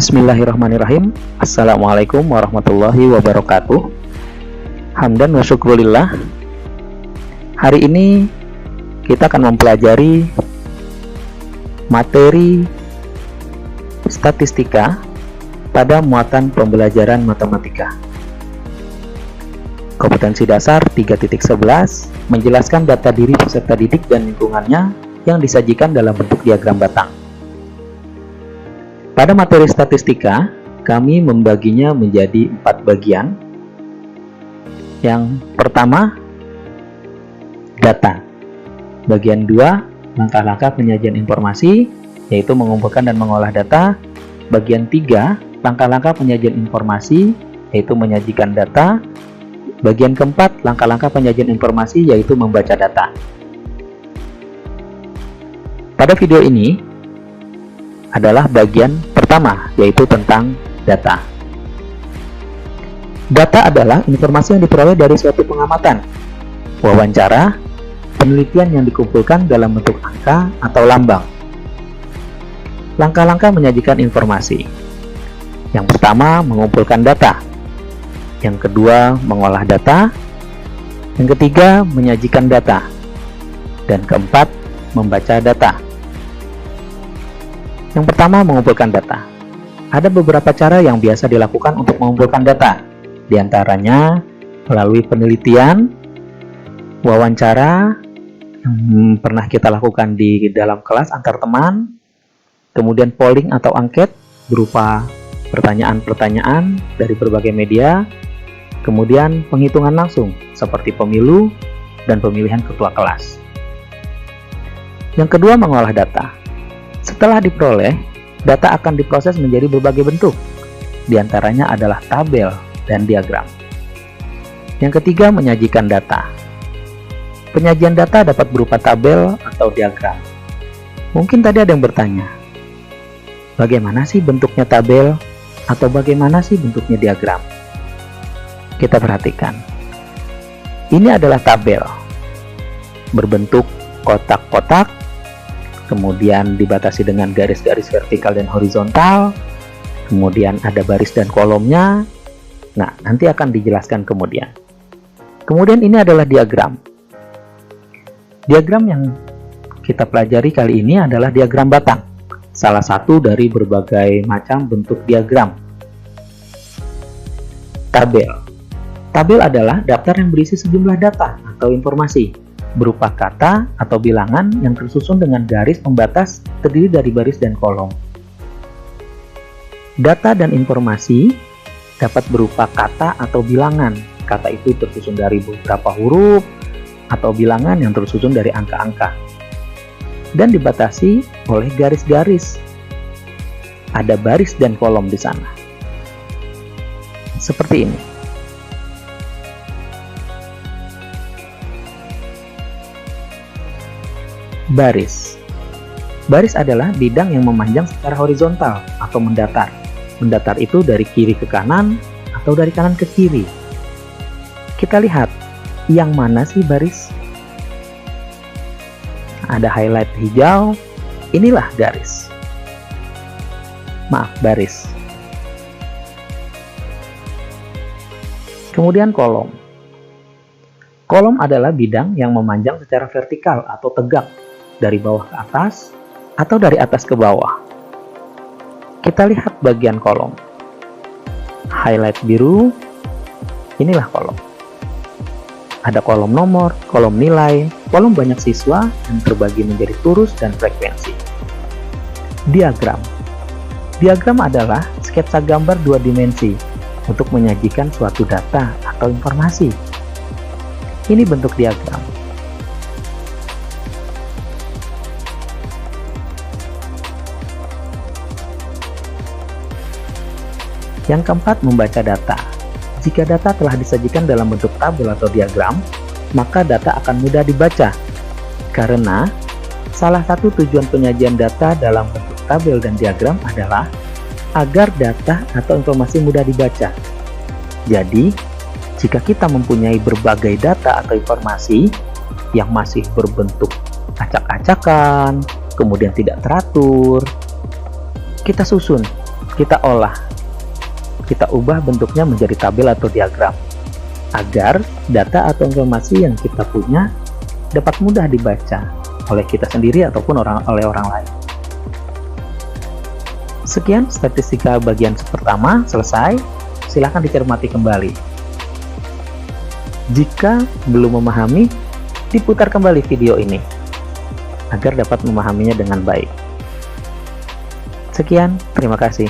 Bismillahirrahmanirrahim. Assalamualaikum warahmatullahi wabarakatuh. Hamdan wa syukrulillah. Hari ini kita akan mempelajari materi statistika pada muatan pembelajaran matematika. Kompetensi dasar 3.11 menjelaskan data diri peserta didik dan lingkungannya yang disajikan dalam bentuk diagram batang. Pada materi statistika, kami membaginya menjadi 4 bagian. Yang pertama, data. Bagian 2, langkah-langkah penyajian informasi, yaitu mengumpulkan dan mengolah data. Bagian 3, langkah-langkah penyajian informasi, yaitu menyajikan data. Bagian keempat, langkah-langkah penyajian informasi, yaitu membaca data. Pada video ini adalah bagian pertama, yaitu tentang data. Data adalah informasi yang diperoleh dari suatu pengamatan, wawancara, penelitian yang dikumpulkan dalam bentuk angka atau lambang. Langkah-langkah menyajikan informasi. Yang pertama, mengumpulkan data. Yang kedua, mengolah data. Yang ketiga, menyajikan data. Dan keempat, membaca data. Yang pertama, mengumpulkan data. Ada beberapa cara yang biasa dilakukan untuk mengumpulkan data. Di antaranya melalui penelitian, wawancara yang pernah kita lakukan di dalam kelas antar teman, kemudian polling atau angket berupa pertanyaan-pertanyaan dari berbagai media, kemudian penghitungan langsung seperti pemilu dan pemilihan ketua kelas. Yang kedua, mengolah data. Setelah diperoleh, data akan diproses menjadi berbagai bentuk. Di antaranya adalah tabel dan diagram. Yang ketiga, menyajikan data. Penyajian data dapat berupa tabel atau diagram. Mungkin tadi ada yang bertanya, bagaimana sih bentuknya tabel atau bagaimana sih bentuknya diagram? Kita perhatikan. Ini adalah tabel berbentuk kotak-kotak, kemudian dibatasi dengan garis-garis vertikal dan horizontal, kemudian ada baris dan kolomnya. Nah, nanti akan dijelaskan kemudian. Kemudian ini adalah diagram. Diagram yang kita pelajari kali ini adalah diagram batang, salah satu dari berbagai macam bentuk diagram. Tabel. Tabel adalah daftar yang berisi sejumlah data atau informasi berupa kata atau bilangan yang tersusun dengan garis pembatas terdiri dari baris dan kolom. Data dan informasi dapat berupa kata atau bilangan. Kata itu tersusun dari beberapa huruf atau bilangan yang tersusun dari angka-angka dan dibatasi oleh garis-garis. Ada baris dan kolom di sana. Seperti ini. Baris. Baris adalah bidang yang memanjang secara horizontal atau mendatar. Mendatar itu dari kiri ke kanan atau dari kanan ke kiri. Kita lihat, yang mana sih baris? Ada highlight hijau, inilah garis. Maaf, baris. Kemudian kolom. Kolom adalah bidang yang memanjang secara vertikal atau tegak dari bawah ke atas atau dari atas ke bawah. Kita lihat bagian kolom. Highlight biru, inilah kolom. Ada kolom nomor, kolom nilai, kolom banyak siswa yang terbagi menjadi turus dan frekuensi. Diagram. Diagram adalah sketsa gambar 2 dimensi untuk menyajikan suatu data atau informasi. Ini bentuk diagram. Yang keempat, membaca data. Jika data telah disajikan dalam bentuk tabel atau diagram, maka data akan mudah dibaca. Karena salah satu tujuan penyajian data dalam bentuk tabel dan diagram adalah agar data atau informasi mudah dibaca. Jadi, jika kita mempunyai berbagai data atau informasi yang masih berbentuk acak-acakan, kemudian tidak teratur, kita susun kita olah, kita ubah bentuknya menjadi tabel atau diagram, agar data atau informasi yang kita punya dapat mudah dibaca oleh kita sendiri ataupun oleh orang lain. Sekian statistika bagian pertama selesai, silahkan dicermati kembali. Jika belum memahami, diputar kembali video ini agar dapat memahaminya dengan baik. Sekian, terima kasih.